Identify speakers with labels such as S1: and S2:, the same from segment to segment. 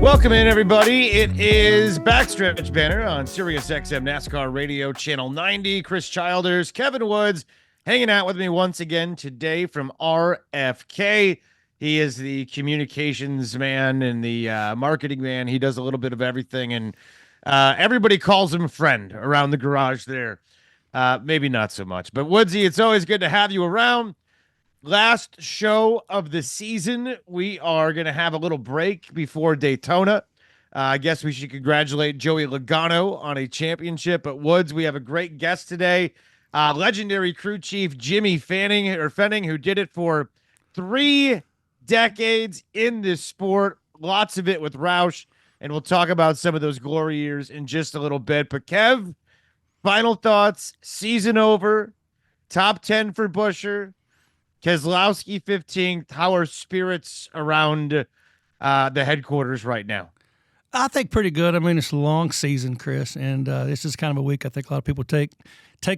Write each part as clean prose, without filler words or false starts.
S1: Welcome in, everybody. It is Backstretch Banter on Sirius XM NASCAR Radio, Channel 90. Chris Childers, Kevin Woods, hanging out with me once again today from RFK. He is the communications man and the marketing man. He does a little bit of everything, and everybody calls him friend around the garage there. Maybe not so much. But, Woodsy, it's always good to have you around. Last show of the season. We are going to have a little break before Daytona. I guess we should congratulate Joey Logano on a championship at Woods. We have a great guest today, legendary crew chief Jimmy Fennig, who did it for 3 decades in this sport. Lots of it with Roush, and we'll talk about some of those glory years in just a little bit. But Kev, final thoughts, season over, top 10 for Buescher. Keselowski 15th. How are spirits around the headquarters right now?
S2: I think pretty good. I mean, it's a long season, Chris, and this is kind of a week I think a lot of people take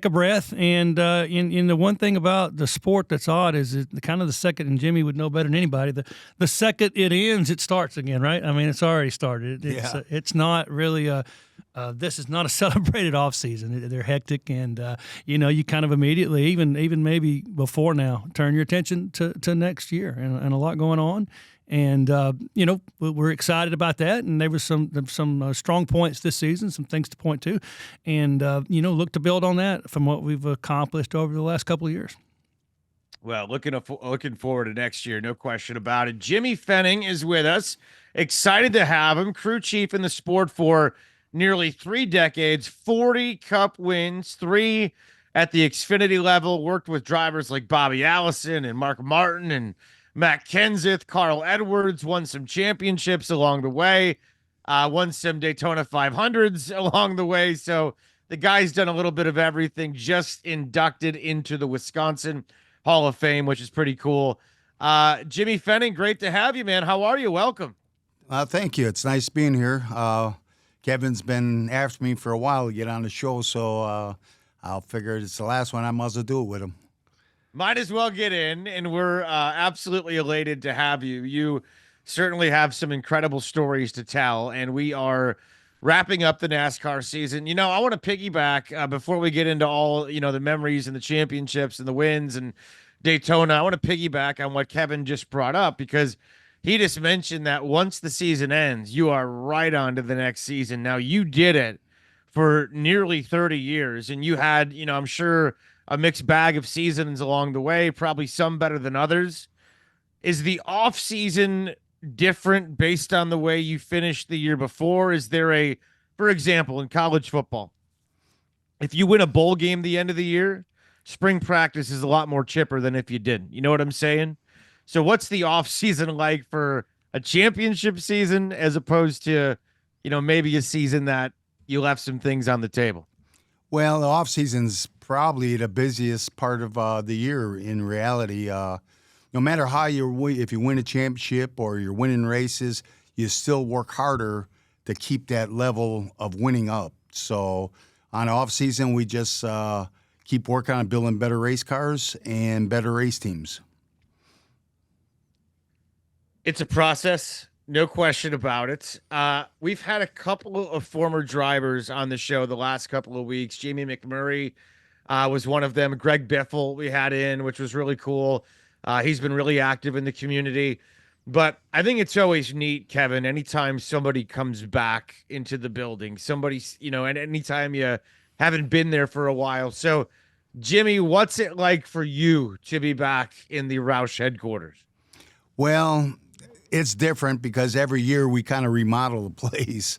S2: a breath. And the one thing about the sport that's odd is kind of the second, and Jimmy would know better than anybody, the second it ends, it starts again, right? I mean, it's already started. It's not really this is not a celebrated off season. They're hectic, and you kind of immediately, even maybe before now, turn your attention to next year, and a lot going on. And we're excited about that. And there was some strong points this season, some things to point to, and look to build on that from what we've accomplished over the last couple of years.
S1: Well, looking forward to next year, no question about it. Jimmy Fennig is with us. Excited to have him, crew chief in the sport for nearly 3 decades, 40 Cup wins, 3 at the Xfinity level. Worked with drivers like Bobby Allison and Mark Martin and Matt Kenseth, Carl Edwards, won some championships along the way, won some Daytona 500s along the way. So the guy's done a little bit of everything, just inducted into the Wisconsin Hall of Fame, which is pretty cool. Jimmy Fennig, great to have you, man. How are you? Welcome.
S3: Thank you. It's nice being here. Kevin's been after me for a while to get on the show, so I'll figure it's the last one. I might as well do it with him.
S1: Might as well get in, and we're absolutely elated to have you. You certainly have some incredible stories to tell, and we are wrapping up the NASCAR season. I want to piggyback before we get into all, the memories and the championships and the wins and Daytona. I want to piggyback on what Kevin just brought up, because he just mentioned that once the season ends, you are right on to the next season. Now, you did it for nearly 30 years, and you had, I'm sure, a mixed bag of seasons along the way, probably some better than others. Is the off season different based on the way you finished the year before? Is there for example, in college football, if you win a bowl game the end of the year, spring practice is a lot more chipper than if you didn't. You know what I'm saying? So what's the off season like for a championship season as opposed to, maybe a season that you left some things on the table?
S3: Well, the off season's probably the busiest part of the year in reality. No matter how if you win a championship or you're winning races, you still work harder to keep that level of winning up. So on off season, we just keep working on building better race cars and better race teams.
S1: It's a process, no question about it. We've had a couple of former drivers on the show the last couple of weeks. Jamie McMurray was one of them. Greg Biffle we had in, which was really cool. He's been really active in the community. But I think it's always neat, Kevin, anytime somebody comes back into the building, somebody's, and anytime you haven't been there for a while. So, Jimmy, what's it like for you to be back in the Roush headquarters?
S3: Well, it's different because every year we kind of remodel the place.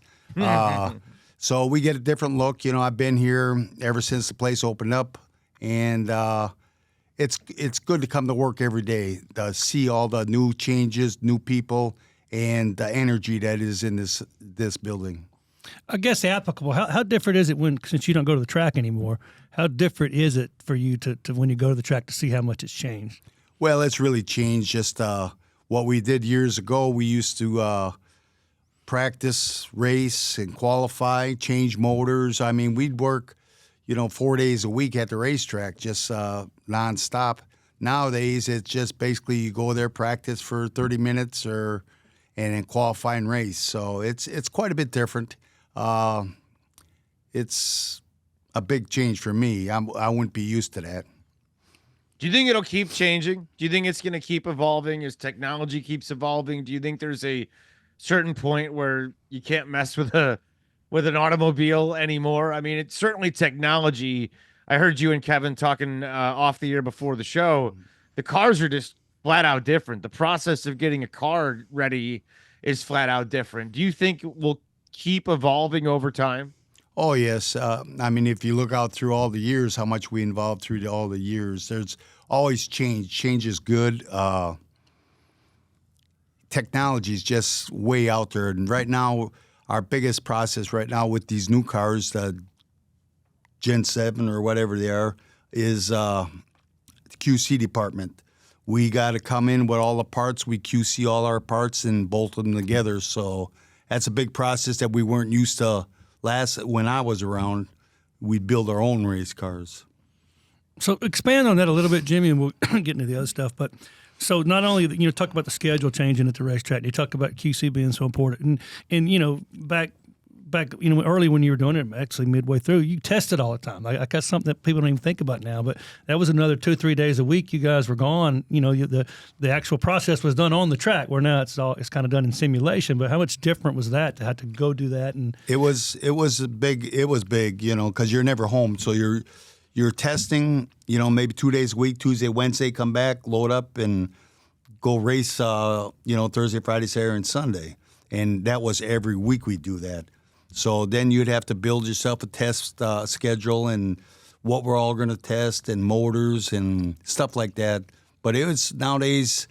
S3: So we get a different look. I've been here ever since the place opened up, and it's good to come to work every day to see all the new changes, new people, and the energy that is in this building.
S2: I guess applicable. How different is it since you don't go to the track anymore? How different is it for you to when you go to the track to see how much it's changed?
S3: Well, it's really changed. Just what we did years ago, we used to practice, race, and qualify, change motors. I mean, we'd work, 4 days a week at the racetrack, just nonstop. Nowadays, it's just basically you go there, practice for 30 minutes, and then qualifying race. So it's quite a bit different. It's a big change for me. I wouldn't be used to that.
S1: Do you think it'll keep changing? Do you think it's going to keep evolving as technology keeps evolving? Do you think there's a certain point where you can't mess with an automobile anymore? I mean, it's certainly technology. I heard you and Kevin talking off the air before the show. The cars are just flat out different. The process of getting a car ready is flat out different. Do you think we'll keep evolving over time?
S3: Oh, yes. I mean, if you look out through all the years, how much we involved through all the years, there's always change. Change is good. Technology is just way out there. And right now, our biggest process right now with these new cars, the Gen 7 or whatever they are, is the QC department. We got to come in with all the parts. We QC all our parts and bolt them together. So that's a big process that we weren't used to when I was around. We'd build our own race cars.
S2: So expand on that a little bit, Jimmy, and we'll get into the other stuff. But so not only talk about the schedule changing at the racetrack, you talk about QC being so important, and back early when you were doing it, actually midway through, you tested all the time. I got something that people don't even think about now, but that was another 2-3 days a week you guys were gone. The actual process was done on the track, where now it's kind of done in simulation. But how much different was that to have to go do that? And
S3: it was big, because you're never home, so you're testing, maybe 2 days a week, Tuesday, Wednesday, come back, load up, and go race, Thursday, Friday, Saturday, and Sunday. And that was every week we do that. So then you'd have to build yourself a test schedule and what we're all going to test and motors and stuff like that. But it was nowadays,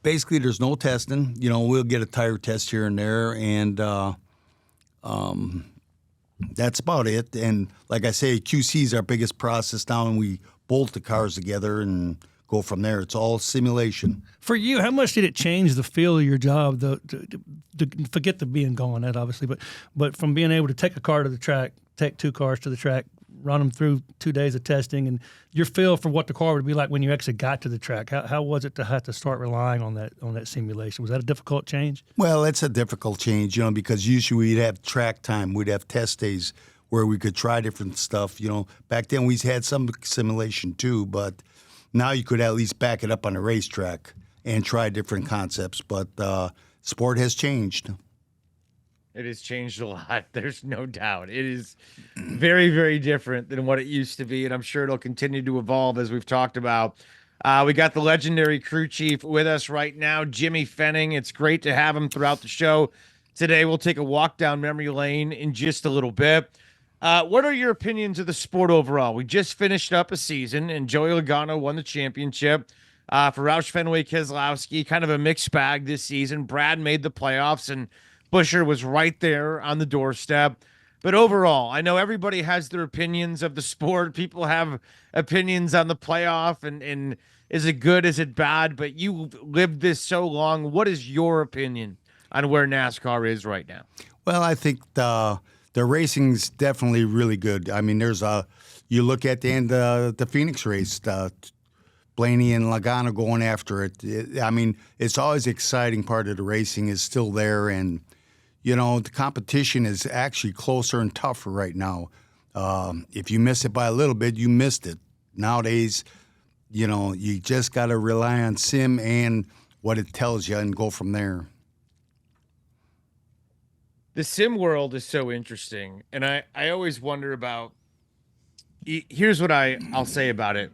S3: basically there's no testing. We'll get a tire test here and there, and that's about it. And like I say, QC is our biggest process now, and we bolt the cars together and go from there. It's all simulation.
S2: For you, how much did it change the feel of your job? To forget the being gone, that obviously, but from being able to take a car to the track, take 2 cars to the track, run them through 2 days of testing, and your feel for what the car would be like when you actually got to the track. How was it to have to start relying on that simulation? Was that a difficult change?
S3: Well, it's a difficult change, because usually we'd have track time, we'd have test days where we could try different stuff. Back then we had some simulation too, but now you could at least back it up on a racetrack and try different concepts. But sport has changed.
S1: It has changed a lot. There's no doubt. It is very, very different than what it used to be, and I'm sure it'll continue to evolve as we've talked about. We got the legendary crew chief with us right now, Jimmy Fennig. It's great to have him throughout the show. Today, we'll take a walk down memory lane in just a little bit. What are your opinions of the sport overall? We just finished up a season, and Joey Logano won the championship. For Roush, Fenway, Keselowski, kind of a mixed bag this season. Brad made the playoffs, and Buescher was right there on the doorstep. But overall, I know everybody has their opinions of the sport. People have opinions on the playoff, and is it good, is it bad? But you lived this so long. What is your opinion on where NASCAR is right now?
S3: Well, I think the racing's definitely really good. I mean, you look at the end of the Phoenix race, Blaney and Logano going after it. I mean, it's always an exciting part of the racing is still there, and the competition is actually closer and tougher right now. If you miss it by a little bit, you missed it. Nowadays, you just got to rely on sim and what it tells you and go from there.
S1: The sim world is so interesting, and I always wonder about. Here's what I'll say about it.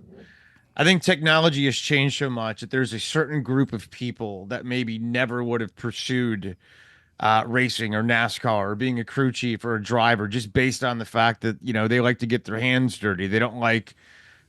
S1: I think technology has changed so much that there's a certain group of people that maybe never would have pursued racing or NASCAR or being a crew chief or a driver, just based on the fact that they like to get their hands dirty. They don't like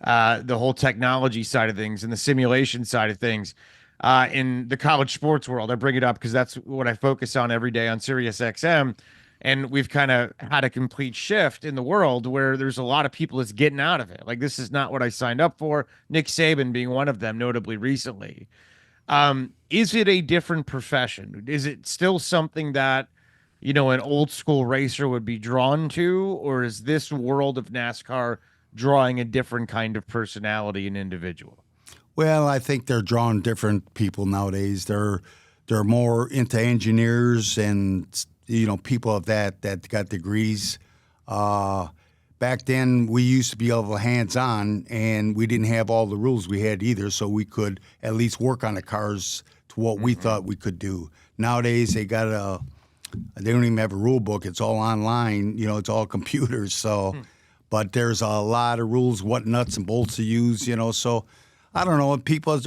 S1: the whole technology side of things and the simulation side of things. In the college sports world, I bring it up because that's what I focus on every day on Sirius XM. And we've kind of had a complete shift in the world where there's a lot of people that's getting out of it. Like, this is not what I signed up for. Nick Saban being one of them, notably recently. Is it a different profession? Is it still something that, an old school racer would be drawn to? Or is this world of NASCAR drawing a different kind of personality and individual?
S3: Well, I think they're drawing different people nowadays. they're more into engineers and people of that got degrees. Back then, we used to be able to hands-on, and we didn't have all the rules we had either, so we could at least work on the cars to what we thought we could do. Nowadays, they don't even have a rule book. It's all online. It's all computers. So, but there's a lot of rules, what nuts and bolts to use. So I don't know.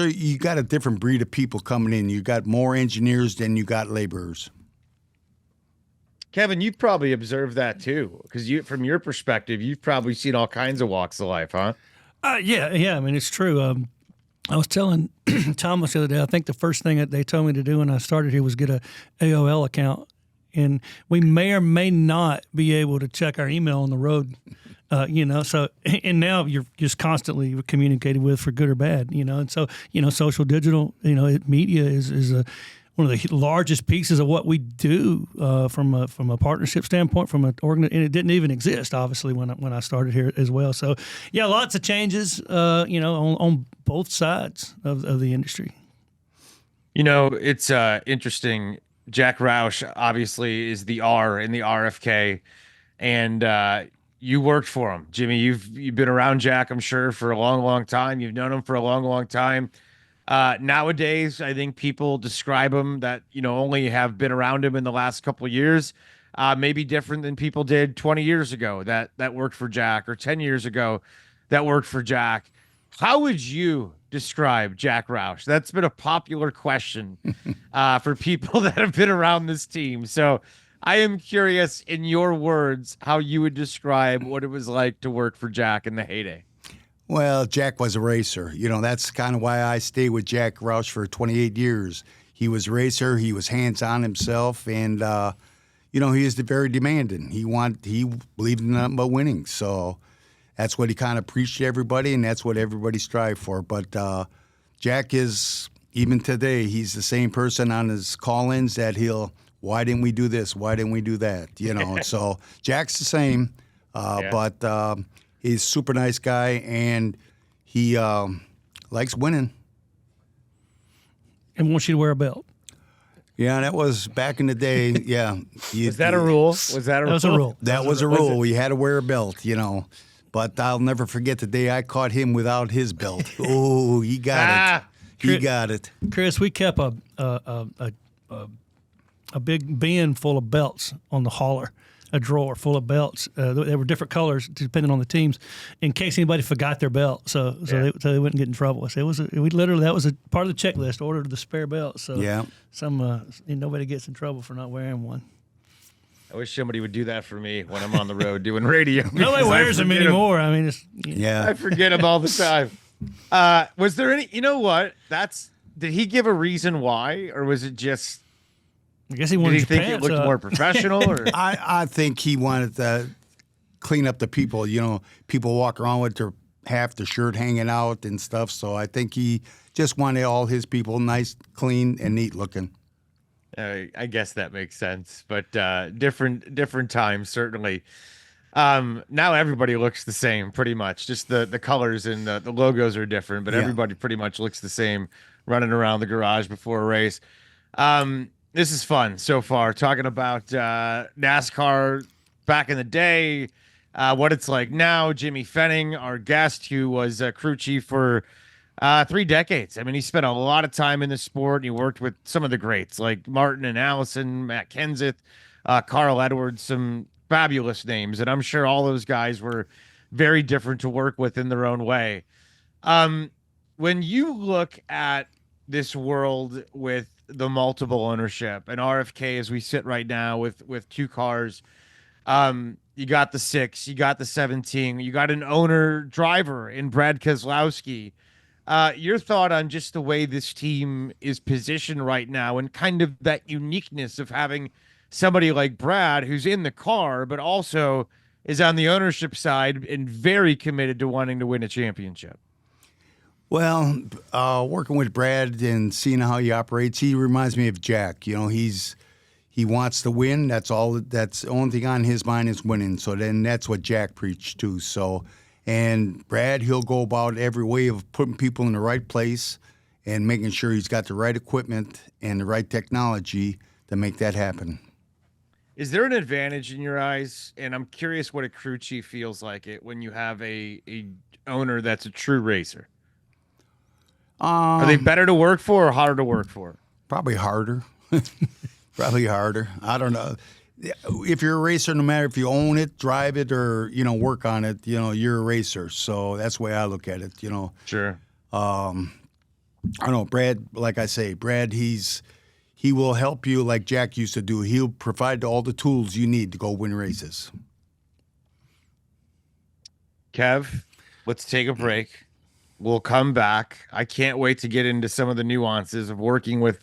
S3: You got a different breed of people coming in. You got more engineers than you got laborers.
S1: Kevin, you've probably observed that too, because from your perspective, you've probably seen all kinds of walks of life, huh?
S2: Yeah. I mean, it's true. I was telling Thomas the other day, I think the first thing that they told me to do when I started here was get a AOL account. And we may or may not be able to check our email on the road, So, and now you're just constantly communicated with for good or bad, And so, social digital, media is one of the largest pieces of what we do from a partnership standpoint. And it didn't even exist, obviously, when I started here as well. So, yeah, lots of changes, on both sides of the industry.
S1: It's interesting. Jack Roush obviously is the R in the RFK, and you worked for him, Jimmy. You've been around Jack, I'm sure, for a long, long time. You've known him for a long, long time. Nowadays, I think people describe him that, only have been around him in the last couple of years, maybe different than people did 20 years ago that worked for Jack, or 10 years ago that worked for Jack. How would you describe Jack Roush? That's been a popular question for people that have been around this team. So I am curious, in your words, how you would describe what it was like to work for Jack in the heyday.
S3: Well, Jack was a racer. That's kind of why I stayed with Jack Roush for 28 years. He was a racer. He was hands-on himself, and he is very demanding. He believed in nothing but winning. So that's what he kind of preached to everybody, and that's what everybody strived for. But Jack is, even today, he's the same person on his call-ins that why didn't we do this? Why didn't we do that? So Jack's the same, but he's a super nice guy, and he likes winning.
S2: And wants you to wear a belt.
S3: Yeah, that was back in the day. Yeah.
S1: Was that a rule? That
S2: was a rule.
S3: That was a rule. We had to wear a belt, But I'll never forget the day I caught him without his belt. Oh, he got it. He got it.
S2: Chris, we kept a big bin full of belts on the hauler, a drawer full of belts. They were different colors depending on the teams, in case anybody forgot their belt, so they wouldn't get in trouble. So that was a part of the checklist. Ordered the spare belt, so nobody gets in trouble for not wearing one.
S1: I wish somebody would do that for me when I'm on the road doing radio.
S2: Nobody wears them anymore. I mean,
S1: I forget them all the time. Was there any? You know what? Did he give a reason why, or was it just?
S2: I guess he wanted.
S1: Did he think it looked more professional? Or
S3: I think he wanted to clean up the people. People walk around with half the shirt hanging out and stuff. So I think he just wanted all his people nice, clean, and neat looking.
S1: I guess that makes sense, but different times certainly. Now everybody looks the same, pretty much. Just the colors and the logos are different, but everybody pretty much looks the same, running around the garage before a race. This is fun so far, talking about NASCAR back in the day, what it's like now. Jimmy Fennig, our guest, who was a crew chief for 3 decades. I mean, he spent a lot of time in the sport, and he worked with some of the greats like Martin and Allison, Matt Kenseth, Carl Edwards, some fabulous names. And I'm sure all those guys were very different to work with in their own way. When you look at this world with the multiple ownership and RFK as we sit right now with 2 cars, you got the 6, you got the 17, you got an owner driver in Brad Keselowski. Your thought on just the way this team is positioned right now, and kind of that uniqueness of having somebody like Brad, who's in the car, but also is on the ownership side and very committed to wanting to win a championship.
S3: Well, working with Brad and seeing how he operates, he reminds me of Jack. He wants to win. That's all. That's the only thing on his mind is winning. So then that's what Jack preached too. So, and Brad, he'll go about every way of putting people in the right place and making sure he's got the right equipment and the right technology to make that happen.
S1: Is there an advantage in your eyes? And I'm curious what a crew chief feels like it when you have a owner that's a true racer. Are they better to work for or harder to work for?
S3: Probably harder. Probably harder. I don't know. If you're a racer, no matter if you own it, drive it, or work on it, you're a racer. So that's the way I look at it.
S1: Sure.
S3: I don't know, Brad. Like I say, Brad, he will help you like Jack used to do. He'll provide all the tools you need to go win races.
S1: Kev, let's take a break. We'll come back. I can't wait to get into some of the nuances of working with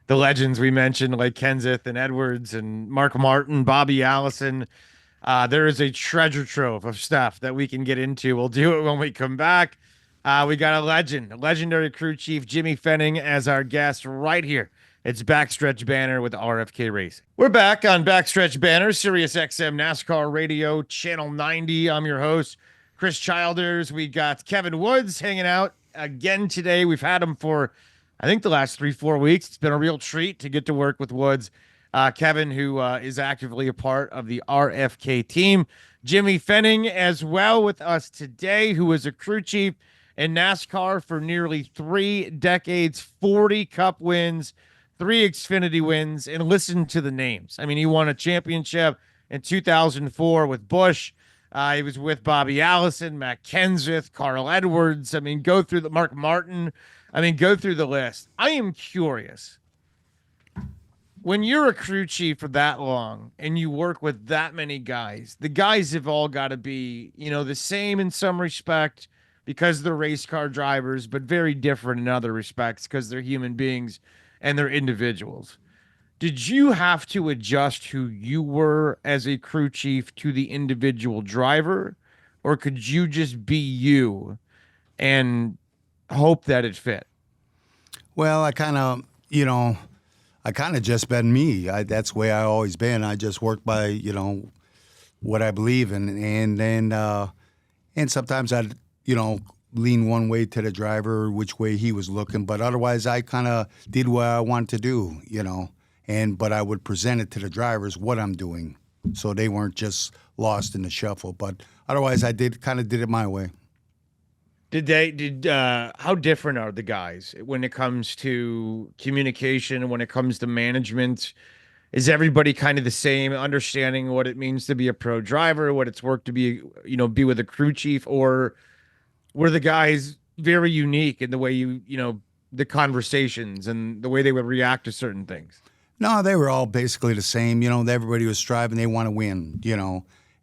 S1: the legends we mentioned, like Kenseth and Edwards and Mark Martin, Bobby Allison. There is a treasure trove of stuff that we can get into. We'll do it when we come back. We got a legendary crew chief, Jimmy Fennig, as our guest right here. It's Backstretch Banter with RFK Racing. We're back on Backstretch Banter, Sirius XM NASCAR Radio, Channel 90. I'm your host, Chris Childers. We got Kevin Woods hanging out again today. We've had him for, I think, the last 3-4 weeks. It's been a real treat to get to work with Woods. Kevin, who is actively a part of the RFK team. Jimmy Fennig as well with us today, who is a crew chief in NASCAR for nearly 3 decades, 40 Cup wins, 3 Xfinity wins, and listen to the names. I mean, he won a championship in 2004 with Busch. He was with Bobby Allison, Matt Kenseth, Carl Edwards. I mean, go through the Mark Martin. I mean, go through the list. I am curious. When you're a crew chief for that long and you work with that many guys, the guys have all got to be, the same in some respect because they're race car drivers, but very different in other respects because they're human beings and they're individuals. Did you have to adjust who you were as a crew chief to the individual driver, or could you just be you and hope that it fit?
S3: Well, I kind of just been me. That's the way I always been. I just work by, what I believe in. And sometimes I'd, lean one way to the driver, which way he was looking. But otherwise, I kind of did what I wanted to do, but I would present it to the drivers what I'm doing, so they weren't just lost in the shuffle. But otherwise, I did it my way.
S1: How different are the guys when it comes to communication, when it comes to management? Is everybody kind of the same, understanding what it means to be a pro driver, what it's worked to be with a crew chief, or were the guys very unique in the way the conversations and the way they would react to certain things?
S3: No, they were all basically the same. Everybody was striving. They want to win,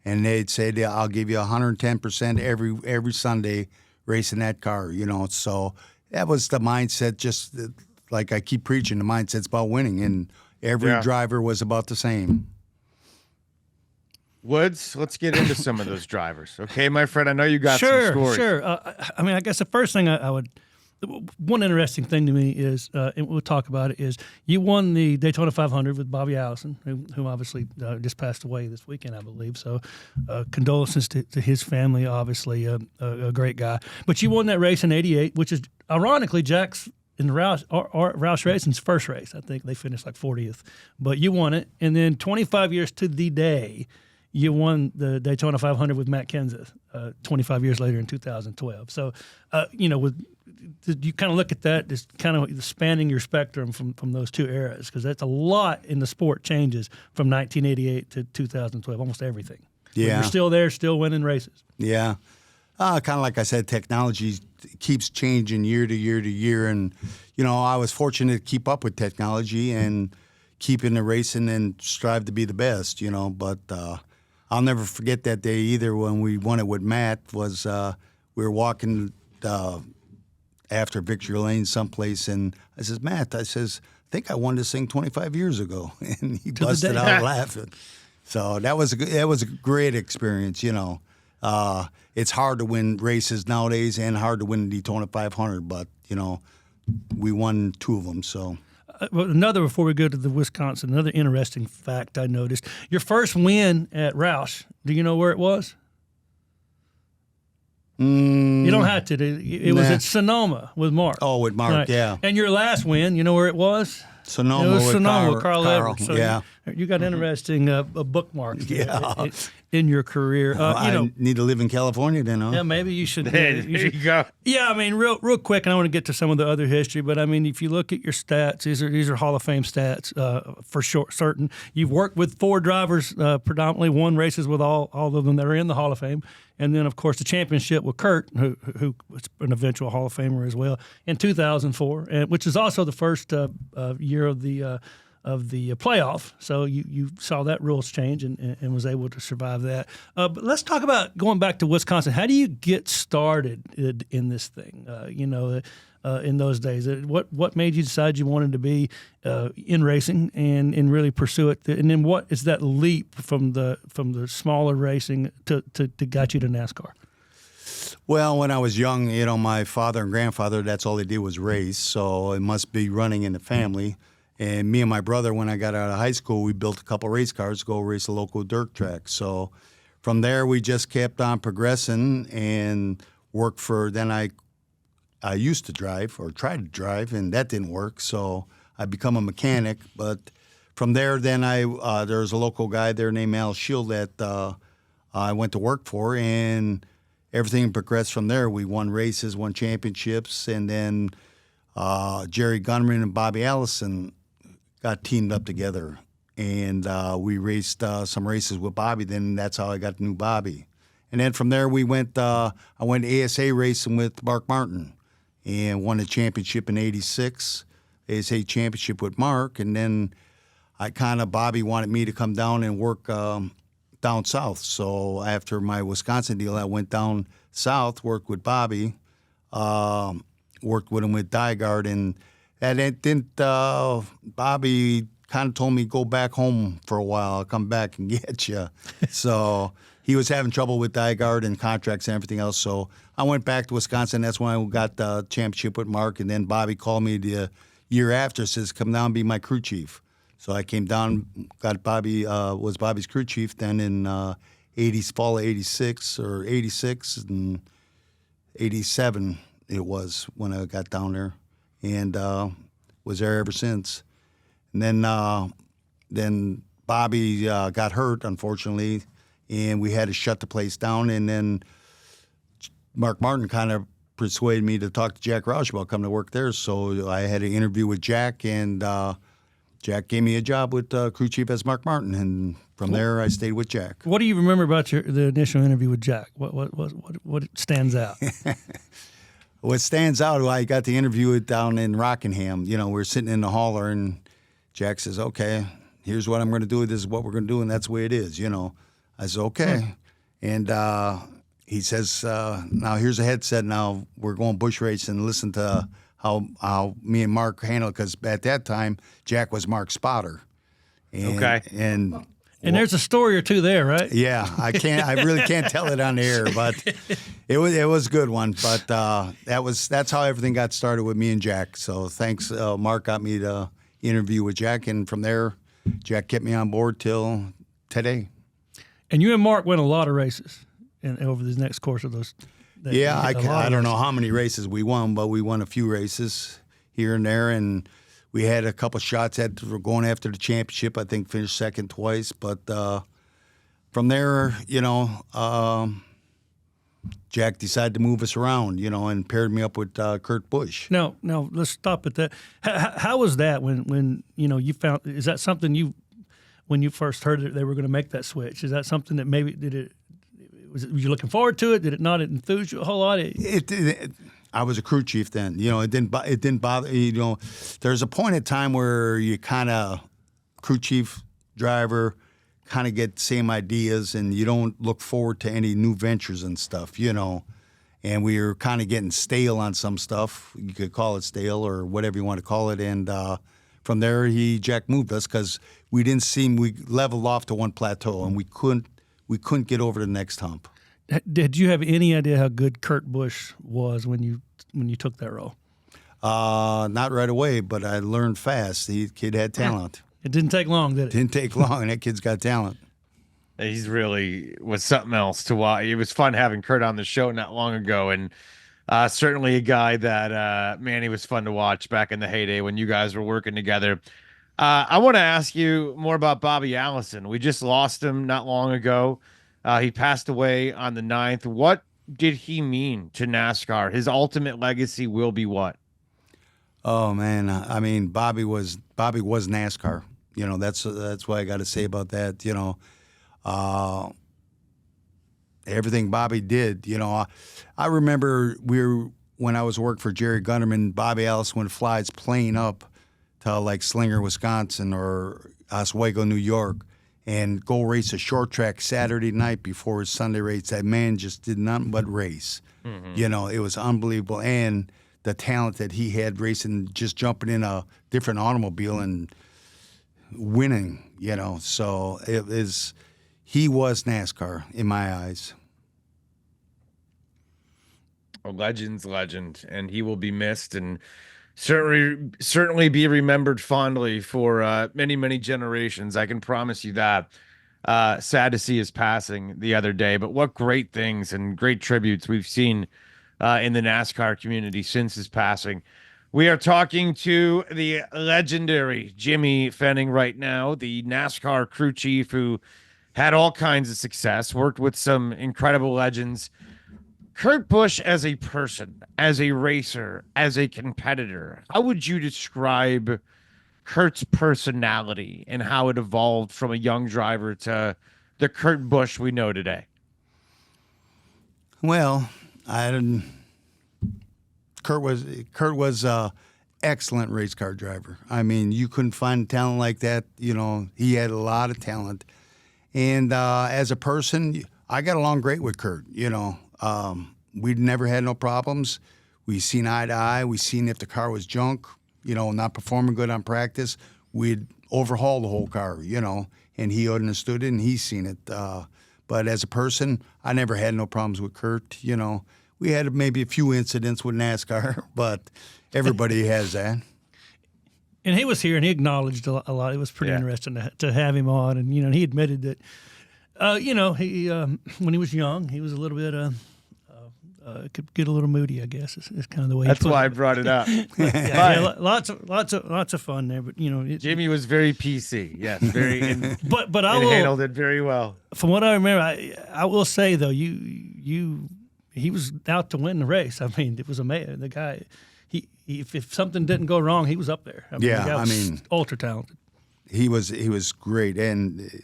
S3: and they'd say, I'll give you 110% every Sunday racing that car, So that was the mindset, just like I keep preaching, the mindset's about winning, and every driver was about the same.
S1: Woods, let's get into some of those drivers. Okay, my friend, I know you got some stories.
S2: Sure. I guess the first thing I would, one interesting thing to me is, and we'll talk about it, is you won the Daytona 500 with Bobby Allison, who obviously just passed away this weekend, I believe. So condolences to his family, obviously a great guy. But you won that race in '88, which is ironically Jack's in Roush Racing's first race. I think they finished like 40th. But you won it. And then 25 years to the day, you won the Daytona 500 with Matt Kenseth 25 years later in 2012. So, you kind of look at that as kind of spanning your spectrum from those two eras, because that's a lot in the sport changes from 1988 to 2012, almost everything.
S3: Yeah.
S2: But you're still there, still winning races.
S3: Yeah. Kind of like I said, technology keeps changing year to year to year. And, I was fortunate to keep up with technology and keep in the racing and strive to be the best, But I'll never forget that day either when we won it with Matt. We were walking after Victory Lane someplace, and I says, Matt, I think I won this thing 25 years ago. And he busted out laughing. So that was a great experience, It's hard to win races nowadays and hard to win the Daytona 500, but, we won 2 of them, so.
S2: Before we go to the Wisconsin, another interesting fact I noticed. Your first win at Roush, do you know where it was? You don't have to. It was
S3: Nah.
S2: at Sonoma with Mark.
S3: Oh, with Mark,
S2: Right.
S3: yeah.
S2: And your last win, you know where it was?
S3: Sonoma
S2: It was
S3: with
S2: Sonoma with Carl
S3: Carl,
S2: Edwards. So
S3: yeah.
S2: you got interesting bookmarks
S3: Yeah.
S2: in your career.
S3: I need to live in California then, huh?
S2: Yeah, maybe you should.
S1: There you go.
S2: Yeah, I mean, real quick, and I want to get to some of the other history, but I mean, if you look at your stats, these are Hall of Fame stats for sure, certain. You've worked with 4 drivers, predominantly won races with all of them that are in the Hall of Fame, and then of course the championship with Kurt, who was an eventual Hall of Famer as well in 2004, and which is also the first year of the playoff. So you saw that rules change and was able to survive that. But let's talk about going back to Wisconsin. How do you get started in this thing? In those days, what made you decide you wanted to be in racing and really pursue it? And then what is that leap from the smaller racing to got you to NASCAR?
S3: Well, when I was young, my father and grandfather, that's all they did was race. So it must be running in the family. And me and my brother, when I got out of high school, we built a couple race cars to go race a local dirt track. So from there, we just kept on progressing and worked for, then I used to drive or tried to drive, and that didn't work. So I become a mechanic. But from there, then there was a local guy there named Al Shield that I went to work for, and everything progressed from there. We won races, won championships, and then Jerry Gunnerman and Bobby Allison got teamed up together, and we raced some races with Bobby. Then that's how I got to know Bobby. And then from there, I went ASA racing with Mark Martin and won a championship in '86, ASA championship with Mark. And then Bobby wanted me to come down and work down south. So after my Wisconsin deal, I went down south, worked with Bobby, worked with him with Dygaard, and it didn't. Bobby kind of told me, go back home for a while. I'll come back and get you. So he was having trouble with Dygaard and contracts and everything else. So I went back to Wisconsin. That's when I got the championship with Mark. And then Bobby called me the year after, says, come down and be my crew chief. So I came down, got Bobby, was Bobby's crew chief then in fall of 86 or 86 and 87 it was when I got down there. And was there ever since. And then Bobby got hurt, unfortunately, and we had to shut the place down. And then Mark Martin kind of persuaded me to talk to Jack Roush about coming to work there. So I had an interview with Jack, and Jack gave me a job with crew chief as Mark Martin. And from there, I stayed with Jack.
S2: What do you remember about the initial interview with Jack? What stands out?
S3: What stands out, I got the interview down in Rockingham. We're sitting in the hauler, and Jack says, okay, here's what I'm going to do. This is what we're going to do, and that's the way it is, I said, okay. And he says, now here's a headset. Now we're going Busch racing and listen to how me and Mark handled, because at that time, Jack was Mark's spotter.
S1: Okay.
S3: And
S2: there's a story or two there, right?
S3: Yeah, I really can't tell it on the air, but it was a good one. But that's how everything got started with me and Jack. So thanks, Mark got me to interview with Jack, and from there, Jack kept me on board till today.
S2: And you and Mark won a lot of races over the next course of those.
S3: Yeah, I don't know how many races we won, but we won a few races here and there, and we had a couple shots at going after the championship. I think finished second twice, but from there, Jack decided to move us around, and paired me up with Kurt Busch.
S2: No, let's stop at that. How was that when you found? Is that something when you first heard that they were going to make that switch? Is that something that maybe were you looking forward to it? Did it not enthuse you a whole lot?
S3: I was a crew chief then. It didn't bother. There's a point in time where you kind of crew chief driver kind of get the same ideas, and you don't look forward to any new ventures and stuff. And we were kind of getting stale on some stuff. You could call it stale or whatever you want to call it. And from there, Jack moved us because we leveled off to one plateau, and we couldn't get over the next hump.
S2: Did you have any idea how good Kurt Busch was when you took that role?
S3: Not right away, but I learned fast. The kid had talent.
S2: It didn't take long, did it?
S3: Didn't take long, and that kid's got talent.
S1: He's really was something else to watch. It was fun having Kurt on the show not long ago, and certainly a guy that man, he was fun to watch back in the heyday when you guys were working together. I want to ask you more about Bobby Allison. We just lost him not long ago. He passed away on the 9th. What did he mean to NASCAR? His ultimate legacy will be what?
S3: Oh man, I mean Bobby was NASCAR. You know, that's what I got to say about that. You know, everything Bobby did. You know, I remember when I was working for Jerry Gunnerman, Bobby Allison would fly his plane up to like Slinger, Wisconsin, or Oswego, New York, and go race a short track Saturday night before his Sunday race. That man just did nothing but race. Mm-hmm. You know, it was unbelievable, and the talent that he had racing, just jumping in a different automobile and winning. You know, so he was NASCAR in my eyes.
S1: A legend's legend, and he will be missed and certainly be remembered fondly for many generations. I can promise you that. Sad to see his passing the other day, but what great things and great tributes we've seen in the NASCAR community since his passing. We are talking to the legendary Jimmy Fennig right now, the NASCAR crew chief who had all kinds of success, worked with some incredible legends. Kurt Busch as a person, as a racer, as a competitor, how would you describe Kurt's personality and how it evolved from a young driver to the Kurt Busch we know today?
S3: Well, Kurt was a excellent race car driver. I mean, you couldn't find talent like that. You know, he had a lot of talent. And as a person, I got along great with Kurt, you know. We'd never had no problems. We seen eye to eye. We seen if the car was junk, you know, not performing good on practice, we'd overhaul the whole car, you know, and he understood it and he's seen it. But as a person, I never had no problems with Kurt, you know. We had maybe a few incidents with NASCAR, but everybody has that.
S2: And he was here and he acknowledged a lot. It was pretty interesting to have him on. And, you know, he admitted that, you know, he when he was young, he was a little bit could get a little moody, I guess. It's kind of the way.
S1: That's why I brought it up.
S2: Lots of fun there, but you know,
S1: Jimmy was very PC. Yes, very.
S2: But I will,
S1: handled it very well.
S2: From what I remember, I will say though, he was out to win the race. I mean, it was amazing. The guy, if something didn't go wrong, he was up there. I mean, the guy was ultra talented.
S3: He was great, and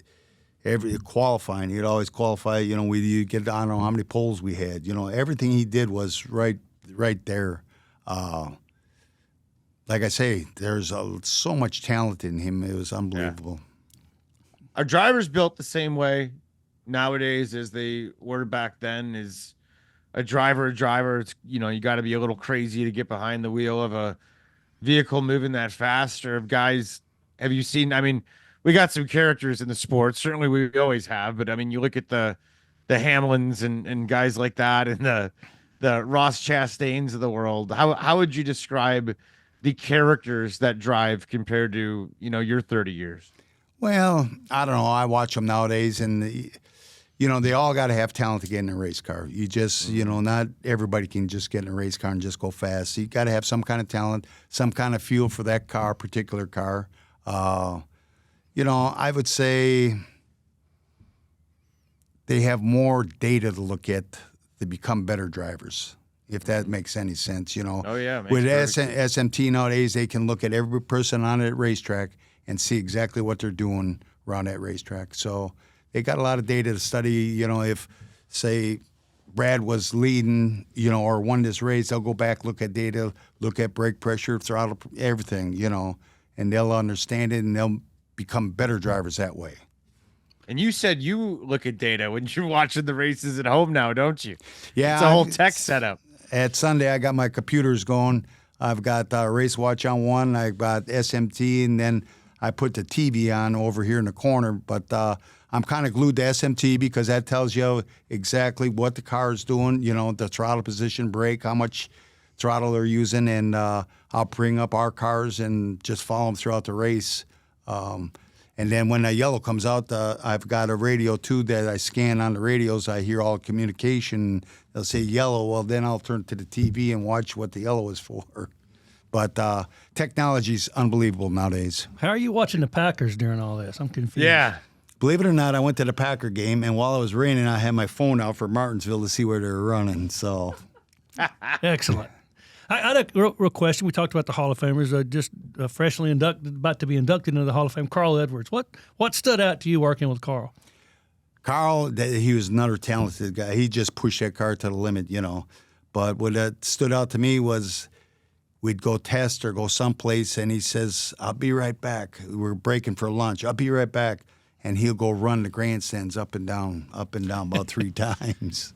S3: every qualifying, he'd always qualify. You know, you get, I don't know how many poles we had. You know, everything he did was right there. Like I say, there's so much talent in him. It was unbelievable.
S1: Yeah. Are drivers built the same way nowadays as they were back then? Is a driver? It's, you know, you got to be a little crazy to get behind the wheel of a vehicle moving that fast. Or guys, have you seen? I mean, we got some characters in the sport. Certainly, we always have. But I mean, you look at the Hamlins and guys like that, and the Ross Chastains of the world. How would you describe the characters that drive compared to, you know, your 30 years?
S3: Well, I don't know. I watch them nowadays, and you know, they all got to have talent to get in a race car. You just, you know, not everybody can just get in a race car and just go fast. You got to have some kind of talent, some kind of feel for that particular car. You know, I would say they have more data to look at to become better drivers, if that makes any sense, you know.
S1: Oh, yeah.
S3: With SMT nowadays, they can look at every person on that racetrack and see exactly what they're doing around that racetrack. So they got a lot of data to study. You know, if, say, Brad was leading, you know, or won this race, they'll go back, look at data, look at brake pressure, throttle, everything, you know, and they'll understand it and they'll become better drivers that way.
S1: And you said you look at data when you're watching the races at home now, don't you?
S3: Yeah.
S1: It's a whole tech setup.
S3: At Sunday, I got my computers going. I've got Race Watch on one. I've got SMT, and then I put the TV on over here in the corner. But I'm kind of glued to SMT because that tells you exactly what the car is doing, you know, the throttle position, brake, how much throttle they're using, and I'll bring up our cars and just follow them throughout the race. And then when that yellow comes out, I've got a radio too that I scan on the radios. I hear all communication. They'll say yellow. Well, then I'll turn to the TV and watch what the yellow is for. But technology's unbelievable nowadays.
S2: How are you watching the Packers during all this? I'm confused.
S1: Yeah.
S3: Believe it or not, I went to the Packer game, and while it was raining, I had my phone out for Martinsville to see where they were running. So,
S2: Excellent. I had a real question. We talked about the Hall of Famers, just freshly about to be inducted into the Hall of Fame. Carl Edwards. What stood out to you working with Carl?
S3: Carl, he was another talented guy. He just pushed that car to the limit, But what that stood out to me was we'd go test or go someplace, and he says, "I'll be right back. We're breaking for lunch. I'll be right back." And he'll go run the grandstands up and down about 3 times.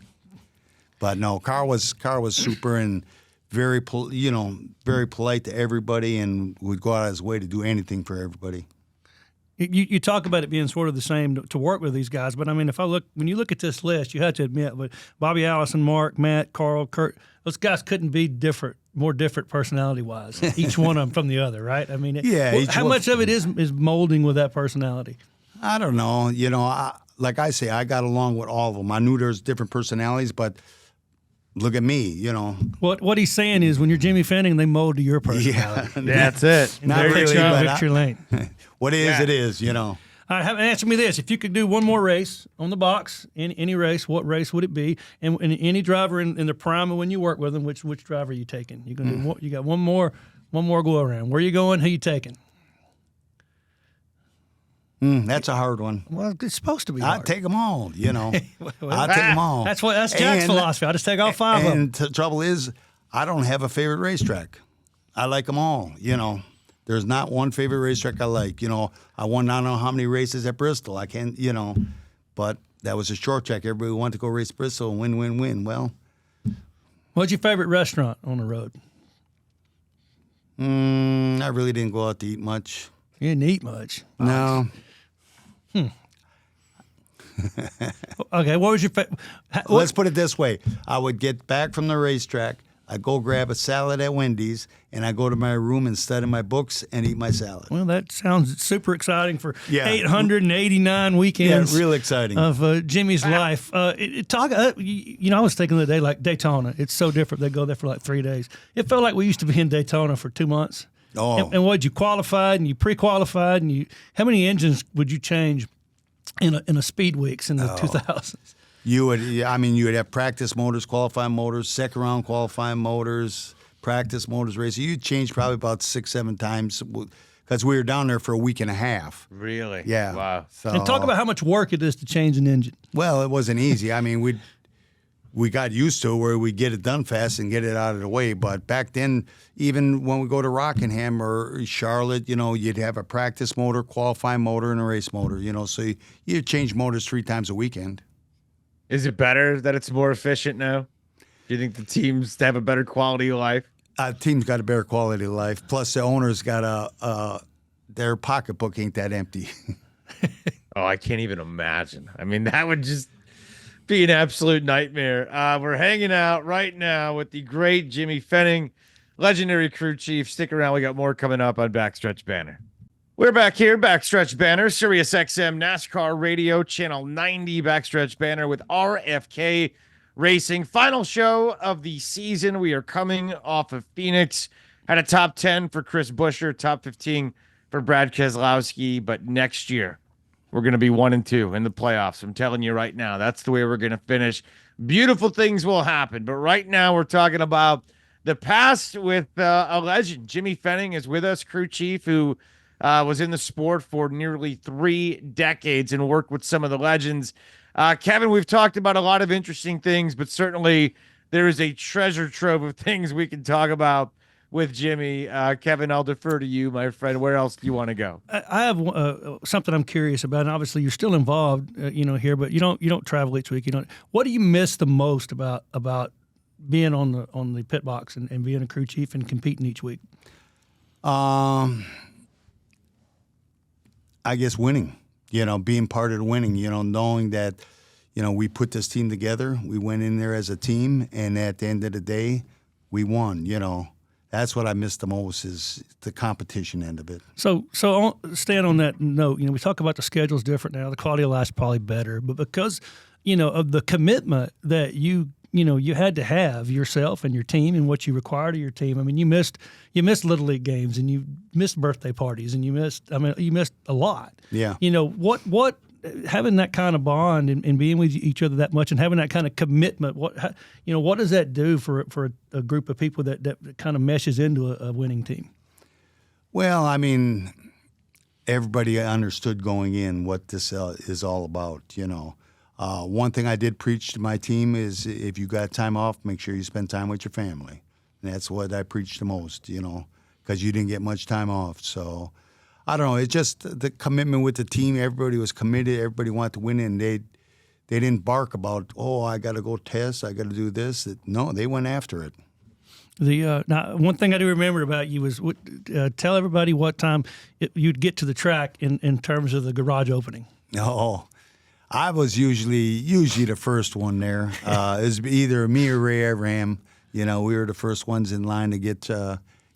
S3: But no, Carl was super and very polite to everybody, and would go out of his way to do anything for everybody.
S2: You talk about it being sort of the same to work with these guys, but I mean, when you look at this list, you have to admit, but Bobby Allison, Mark, Matt, Carl, Kurt, those guys couldn't be more different personality-wise. Each one of them from the other, right? I mean, how much of it is molding with that personality?
S3: I don't know. Like I say, I got along with all of them. I knew there's different personalities, but look at me,
S2: What he's saying is when you're Jimmy Fennig, they mold to your personality.
S3: Yeah,
S1: That's it.
S3: Not really, but
S2: Victory Lane.
S3: What is, it is,
S2: All right, answer me this. If you could do one more race on the box, in any race, what race would it be? And any driver in the prime of when you work with them, which driver are you taking? You got one more go around. Where are you going? Who are you taking?
S3: That's a hard one.
S2: Well, it's supposed to be hard.
S3: I'd take them all, I'd take them all.
S2: That's Jack's philosophy. I'll just take all 5 of them.
S3: And the trouble is, I don't have a favorite racetrack. I like them all, There's not one favorite racetrack I like. I won I don't know how many races at Bristol. I can't, but that was a short track. Everybody wanted to go race Bristol and win. Well,
S2: what's your favorite restaurant on the road?
S3: I really didn't go out to eat much.
S2: You didn't eat much.
S3: No.
S2: Okay, what was your favorite?
S3: Let's put it this way. I would get back from the racetrack. I'd go grab a salad at Wendy's, and I'd go to my room and study my books and eat my salad.
S2: Well, that sounds super exciting for 889 weekends.
S3: Yeah, real exciting.
S2: Of Jimmy's life. I was thinking the day like Daytona. It's so different. They go there for like 3 days. It felt like we used to be in Daytona for 2 months.
S3: Oh.
S2: And what, you qualified and you pre-qualified, and how many engines would you change in a speed weeks in the 2000s?
S3: You would have practice motors, qualifying motors, second round qualifying motors, practice motors, racing. You'd change probably about 6-7 times because we were down there for a week and a half.
S1: Really?
S3: Yeah.
S1: Wow.
S3: So,
S2: and talk about how much work it is to change an engine.
S3: Well, it wasn't easy. We got used to it where we get it done fast and get it out of the way. But back then, even when we go to Rockingham or Charlotte, you'd have a practice motor, qualifying motor, and a race motor. So you'd change motors 3 times a weekend.
S1: Is it better that it's more efficient now? Do you think the teams have a better quality of life?
S3: Team's got a better quality of life. Plus, the owner's got their pocketbook ain't that empty.
S1: Oh, I can't even imagine. I mean, that would just be an absolute nightmare. We're hanging out right now with the great Jimmy Fennig, legendary crew chief. Stick around. We got more coming up on Backstretch Banter. We're back here, Backstretch Banter, Sirius XM NASCAR Radio, Channel 90, Backstretch Banter with RFK Racing. Final show of the season. We are coming off of Phoenix. Had a top 10 for Chris Buescher, top 15 for Brad Keselowski, but next year we're going to be 1-2 in the playoffs. I'm telling you right now, that's the way we're going to finish. Beautiful things will happen, but right now we're talking about the past with a legend. Jimmy Fennig is with us, crew chief, who was in the sport for nearly 3 decades and worked with some of the legends. Kevin, we've talked about a lot of interesting things, but certainly there is a treasure trove of things we can talk about with Jimmy. Kevin, I'll defer to you, my friend. Where else do you want to go?
S2: I have something I'm curious about, and obviously you're still involved, here, but you don't travel each week. What do you miss the most about being on the pit box and being a crew chief and competing each week?
S3: I guess winning, being part of the winning, knowing that, we put this team together. We went in there as a team, and at the end of the day, we won, That's what I miss the most is the competition end of it.
S2: So staying on that note, we talk about the schedule's different now. The quality of life's probably better, but because, of the commitment that you had to have yourself and your team and what you required of your team. I mean, you missed Little League games and you missed birthday parties and you missed a lot.
S3: Yeah.
S2: What having that kind of bond and being with each other that much and having that kind of commitment, what does that do for a group of people that kind of meshes into a winning team?
S3: Well, I mean, everybody understood going in what this is all about, One thing I did preach to my team is if you got time off, make sure you spend time with your family. And that's what I preached the most, because you didn't get much time off. So I don't know. It's just the commitment with the team. Everybody was committed. Everybody wanted to win, and they didn't bark about, I got to go test, I got to do this. No, they went after it.
S2: Now, one thing I do remember about you was tell everybody what time you'd get to the track in terms of the garage opening.
S3: Oh, I was usually the first one there. It was either me or Ray Abraham. We were the first ones in line to get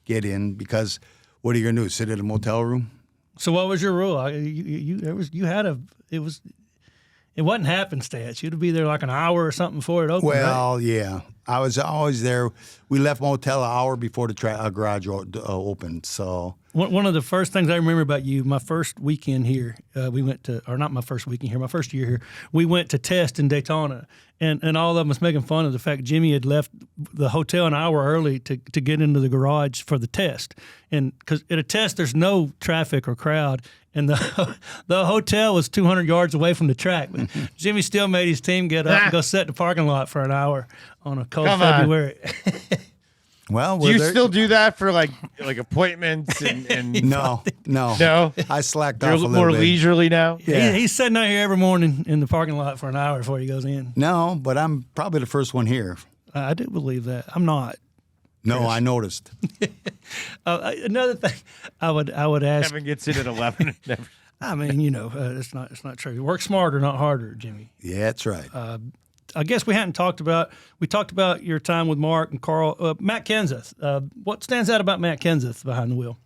S3: in because what are you gonna do? Sit in a motel room?
S2: So what was your rule? It wasn't happenstance. You'd be there like an hour or something before it opened.
S3: Well,
S2: right?
S3: Yeah, I was always there. We left motel an hour before the garage opened. So
S2: one of the first things I remember about you, my first weekend here, we went to, or not my first weekend here, my first year here, we went to test in Daytona, and all of them was making fun of the fact Jimmy had left the hotel an hour early to get into the garage for the test, and because at a test there's no traffic or crowd. And the hotel was 200 yards away from the track. But Jimmy still made his team get up and go sit in the parking lot for an hour on a cold February.
S3: Well,
S1: do you still do that for like appointments and
S3: No. I slacked off a little
S1: more
S3: bit.
S1: leisurely now.
S2: Yeah. He's sitting out here every morning in the parking lot for an hour before he goes in.
S3: No, but I'm probably the first one here.
S2: I do believe that. I'm not.
S3: No, Chris. I noticed.
S2: Another thing I would ask.
S1: Kevin gets in at 11.
S2: I mean, it's not true. Work smarter, not harder, Jimmy.
S3: Yeah, that's right.
S2: I guess we talked about your time with Mark and Carl. Matt Kenseth. What stands out about Matt Kenseth behind the wheel?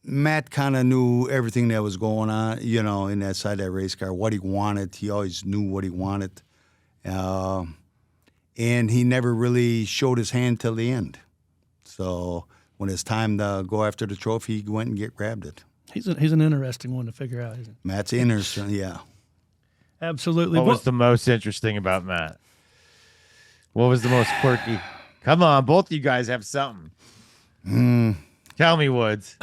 S3: Matt kind of knew everything that was going on, in that side of that race car, what he wanted. He always knew what he wanted. And he never really showed his hand till the end. So when it's time to go after the trophy, he went and grabbed it.
S2: He's an interesting one to figure out, isn't he?
S3: Matt's interesting, yeah.
S2: Absolutely.
S1: What was the most interesting about Matt? What was the most quirky? Come on, both of you guys have something. Tell me, Woods.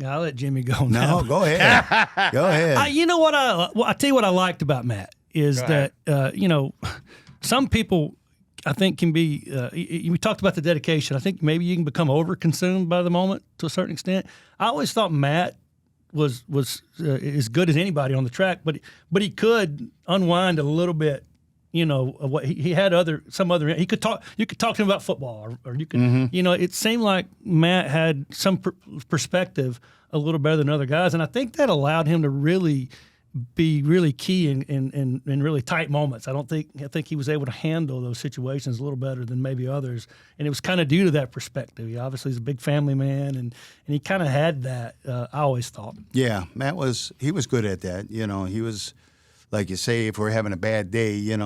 S2: I'll let Jimmy go now.
S3: No, go ahead. Go ahead.
S2: You know what? I tell you what I liked about Matt is that some people, I think, can be. We talked about the dedication. I think maybe you can become overconsumed by the moment to a certain extent. I always thought Matt was as good as anybody on the track, but he could unwind a little bit. What he had he could talk. You could talk to him about football, or you could. It seemed like Matt had some perspective a little better than other guys, and I think that allowed him to really be really key in really tight moments. I think he was able to handle those situations a little better than maybe others, and it was kind of due to that perspective. He obviously is a big family man, and he kind of had that. I always thought.
S3: Yeah, Matt was good at that. He was, like you say, if we're having a bad day, get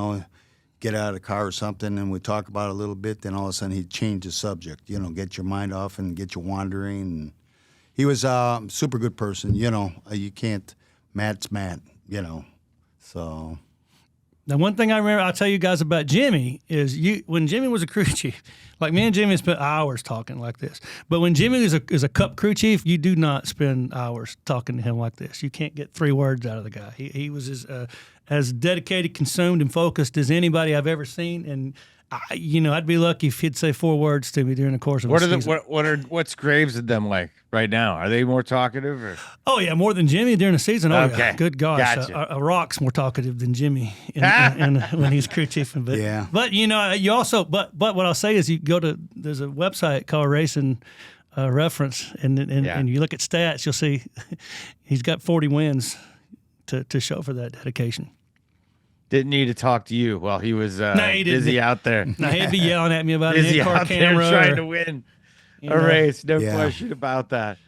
S3: out of the car or something, and we talk about it a little bit. Then all of a sudden he'd change the subject. Get your mind off and get you wandering. And he was a super good person. You can't. Matt's Matt, so.
S2: Now, one thing I remember, I'll tell you guys about Jimmy is when Jimmy was a crew chief, like me and Jimmy spent hours talking like this. But when Jimmy is a Cup crew chief, you do not spend hours talking to him like this. You can't get 3 words out of the guy. He was as dedicated, consumed, and focused as anybody I've ever seen. And I'd be lucky if he'd say 4 words to me during the course of the season.
S1: What's Graves and them like right now? Are they more talkative? Or?
S2: Oh yeah, more than Jimmy during the season. Oh
S1: okay.
S2: Yeah. Good gosh,
S1: Gotcha.
S2: Rock's more talkative than Jimmy when he's crew chief. But
S3: yeah.
S2: But you also but what I'll say is you go to there's a website called Racing Reference and you look at stats, you'll see he's got 40 wins to show for that dedication.
S1: didn't need to talk to you while he was
S2: he
S1: busy out there.
S2: Now he'd be yelling at me about an
S1: Busy
S2: in-car
S1: out there
S2: camera.
S1: trying to win a race. No
S3: Yeah.
S1: question about that.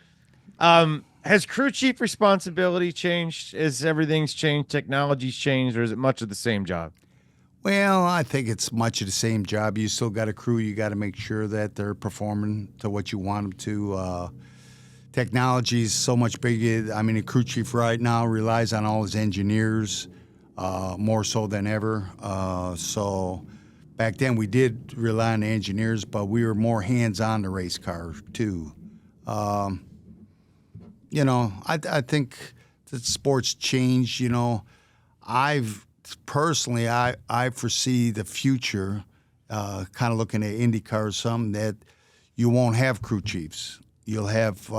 S1: Has crew chief responsibility changed? Has everything's changed? Technology's changed, or is it much of the same job?
S3: Well, I think it's much of the same job. You still got a crew. You got to make sure that they're performing to what you want them to. Technology is so much bigger. I mean, a crew chief right now relies on all his engineers more so than ever. So back then we did rely on the engineers, but we were more hands-on the race car too. You know, I think the sport's changed. You know, I foresee the future, kind of looking at IndyCar or something, that you won't have crew chiefs. You'll have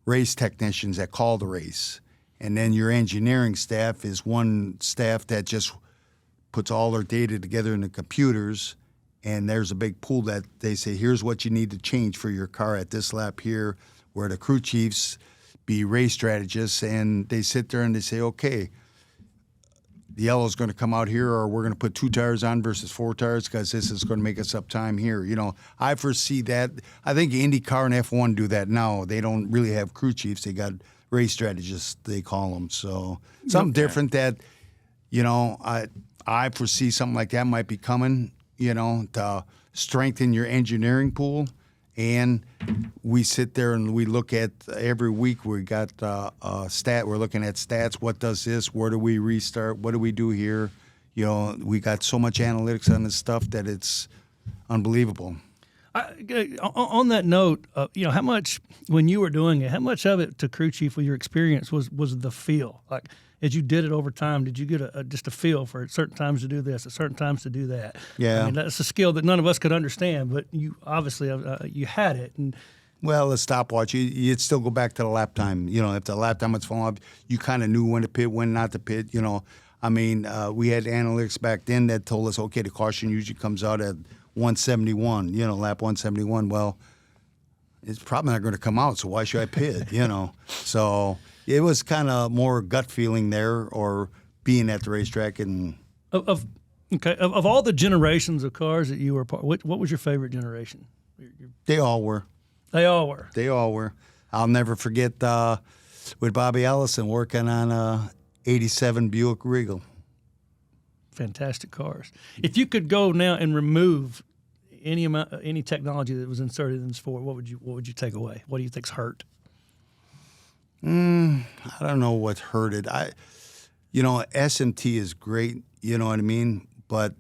S3: race technicians that call the race. And then your engineering staff is one staff that just puts all their data together in the computers, and there's a big pool that they say, here's what you need to change for your car at this lap here, where the crew chiefs be race strategists, and they sit there and they say, okay, the yellow's going to come out here, or we're going to put 2 tires on versus 4 tires because this is going to make us up time here. You know, I foresee that. I think IndyCar and F1 do that now. They don't really have crew chiefs. They got race strategists, they call them. So something different that, you know, I foresee something like that might be coming, you know, to strengthen your engineering pool. And we sit there and we look at every week. We got we're looking at stats. What does this? Where do we restart? What do we do here? You know, we got so much analytics on this stuff that it's unbelievable.
S2: On that note, you know, how much when you were doing it, how much of it to crew chief with your experience was the feel? Like as you did it over time, did you get just a feel for at certain times to do this, at certain times to do that?
S3: Yeah,
S2: I mean, that's a skill that none of us could understand, but you obviously you had it. And
S3: well, the stopwatch, you'd still go back to the lap time. You know, if the lap time was falling off, you kind of knew when to pit, when not to pit. You know, I mean, we had analytics back then that told us, okay, the caution usually comes out at 171, you know, lap 171. Well, it's probably not going to come out, so why should I pit, you know? So it was kind of more gut feeling there, or being at the racetrack. And
S2: of all the generations of cars that you were part, what was your favorite generation?
S3: they all were.
S2: They all were.
S3: They all were. I'll never forget with Bobby Allison working on a 87 Buick Regal.
S2: Fantastic cars. If you could go now and remove any technology that was inserted in the sport, what would you take away? What do you think's hurt?
S3: I don't know what hurt it. SMT is great. You know what I mean? But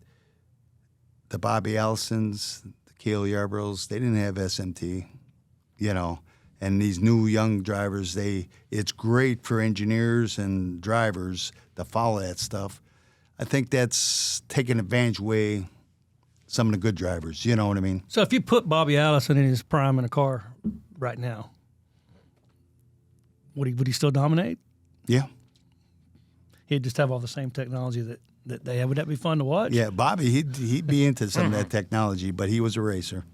S3: the Bobby Allisons, the Cale Yarboroughs, they didn't have SMT. You know, and these new young drivers, it's great for engineers and drivers to follow that stuff. I think that's taking advantage away some of the good drivers. You know what I mean?
S2: So if you put Bobby Allison in his prime in a car right now, would he still dominate?
S3: Yeah.
S2: He'd just have all the same technology that they have. Would that be fun to watch?
S3: Yeah, Bobby, he'd be into some of that technology, but he was a racer.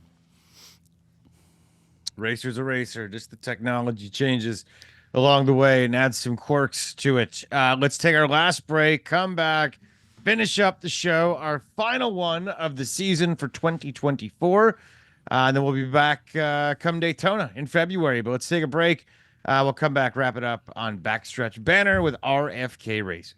S1: Racer's a racer. Just the technology changes along the way and adds some quirks to it. Let's take our last break, come back, finish up the show, our final one of the season for 2024. And then we'll be back come Daytona in February. But let's take a break. We'll come back, wrap it up on Backstretch Banter with RFK Racing.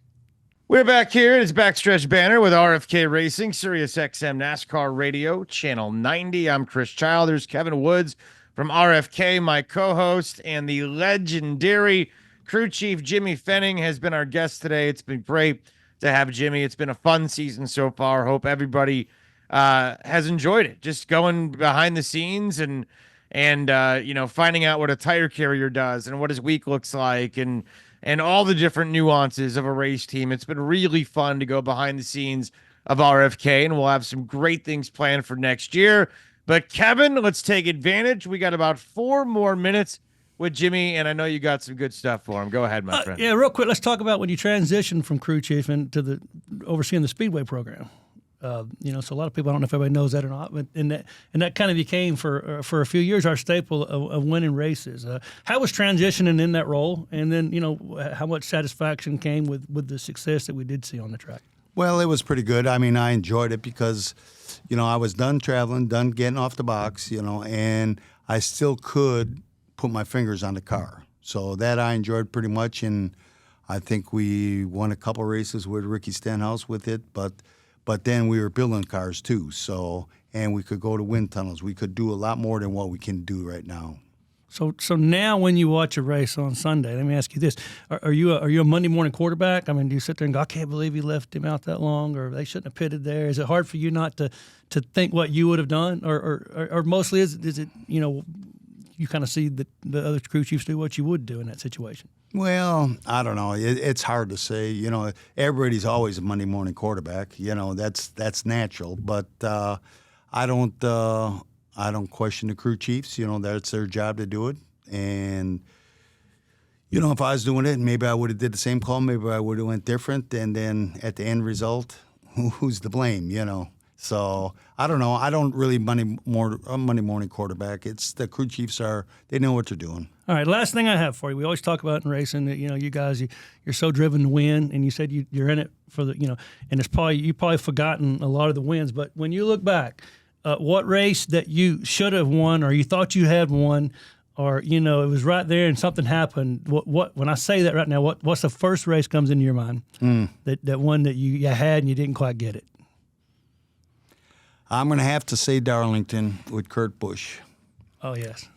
S1: We're back here. It's Backstretch Banter with RFK Racing, Sirius XM NASCAR Radio, Channel 90. I'm Chris Childers, Kevin Woods from RFK, my co-host, and the legendary crew chief Jimmy Fennig has been our guest today. It's been great to have Jimmy. It's been a fun season so far. Hope everybody has enjoyed it. Just going behind the scenes and finding out what a tire carrier does and what his week looks like and all the different nuances of a race team. It's been really fun to go behind the scenes of RFK, and we'll have some great things planned for next year. But Kevin, let's take advantage. We got about 4 more minutes with Jimmy, and I know you got some good stuff for him. Go ahead, my friend.
S2: Yeah, real quick, let's talk about when you transitioned from crew chief into overseeing the Speedway program. So a lot of people, I don't know if everybody knows that or not, but and that kind of became for a few years our staple of winning races. How was transitioning in that role, and then how much satisfaction came with the success that we did see on the track?
S3: Well, it was pretty good. I mean, I enjoyed it because, I was done traveling, done getting off the box, and I still could put my fingers on the car. So that I enjoyed pretty much, and I think we won a couple races with Ricky Stenhouse with it, but then we were building cars too. So, and we could go to wind tunnels. We could do a lot more than what we can do right now.
S2: So now when you watch a race on Sunday, let me ask you this: Are you a Monday morning quarterback? I mean, do you sit there and go, I can't believe he left him out that long, or they shouldn't have pitted there? Is it hard for you not to think what you would have done, or mostly is it you kind of see the other crew chiefs do what you would do in that situation?
S3: Well, I don't know. It's hard to say. Everybody's always a Monday morning quarterback. That's natural. But I don't question the crew chiefs. That's their job to do it. And if I was doing it, maybe I would have did the same call. Maybe I would have went different. And then at the end result, who's to blame? So I don't know. I don't really Monday morning quarterback. It's the crew chiefs they know what they're doing.
S2: All right, last thing I have for you. We always talk about in racing that you guys you're so driven to win, and you said you're in it for the and it's you probably forgotten a lot of the wins. But when you look back, what race that you should have won, or you thought you had won, or it was right there and something happened. What when I say that right now, what's the first race comes into your mind that one that you had and you didn't quite get it?
S3: I'm going to have to say Darlington with Kurt Busch.
S2: Oh, yes.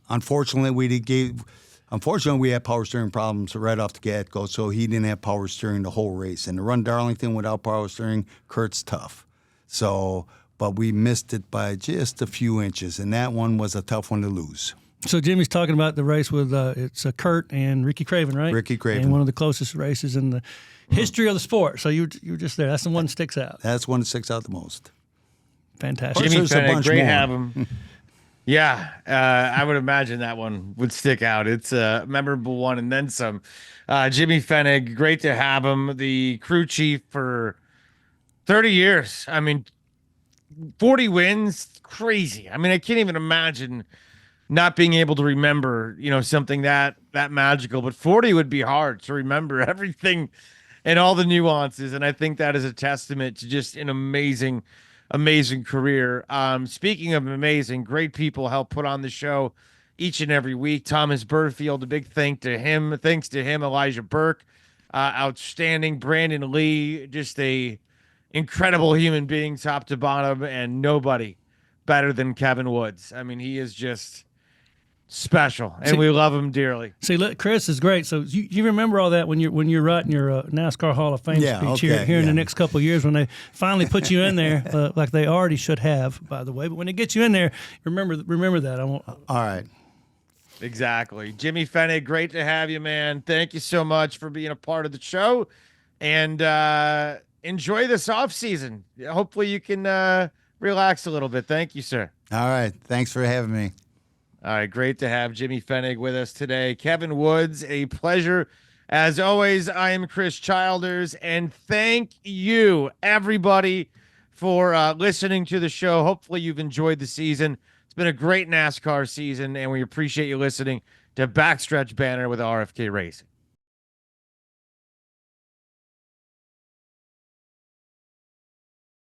S3: Unfortunately, we had power steering problems right off the get-go, so he didn't have power steering the whole race. And to run Darlington without power steering, Kurt's tough. So, but we missed it by just a few inches, and that one was a tough one to lose.
S2: So Jimmy's talking about the race with it's Kurt and Ricky Craven, right?
S3: Ricky Craven.
S2: And one of the closest races in the history of the sport. So you were just there. That's the one that sticks out.
S3: That's one that sticks out the most.
S2: Fantastic.
S1: Jimmy Fennig, great to have him. Yeah, I would imagine that one would stick out. It's a memorable one and then some. Jimmy Fennig, great to have him. The crew chief for 30 years. I mean, 40 wins, crazy. I mean, I can't even imagine not being able to remember, something that magical. But 40 would be hard to remember everything and all the nuances. And I think that is a testament to just an amazing career. Speaking of amazing, great people help put on the show each and every week. Thomas Burfield, a big thanks to him. Elijah Burke, outstanding. Brandon Lee, just a incredible human being, top to bottom, and nobody better than Kevin Woods. I mean, he is just special, and we love him dearly.
S2: See, look, Chris is great. So you remember all that when you're writing your NASCAR Hall of Fame speech here in the next couple of years when they finally put you in there, like they already should have, by the way. But when they get you in there, remember that.
S3: All right.
S1: Exactly. Jimmy Fennig, great to have you, man. Thank you so much for being a part of the show, and enjoy this off season. Hopefully you can relax a little bit. Thank you, sir.
S3: All right. Thanks for having me.
S1: All right, great to have Jimmy Fennig with us today. Kevin Woods, a pleasure. As always, I am Chris Childers, and thank you, everybody, for listening to the show. Hopefully you've enjoyed the season. It's been a great NASCAR season, and we appreciate you listening to Backstretch Banter with RFK Racing.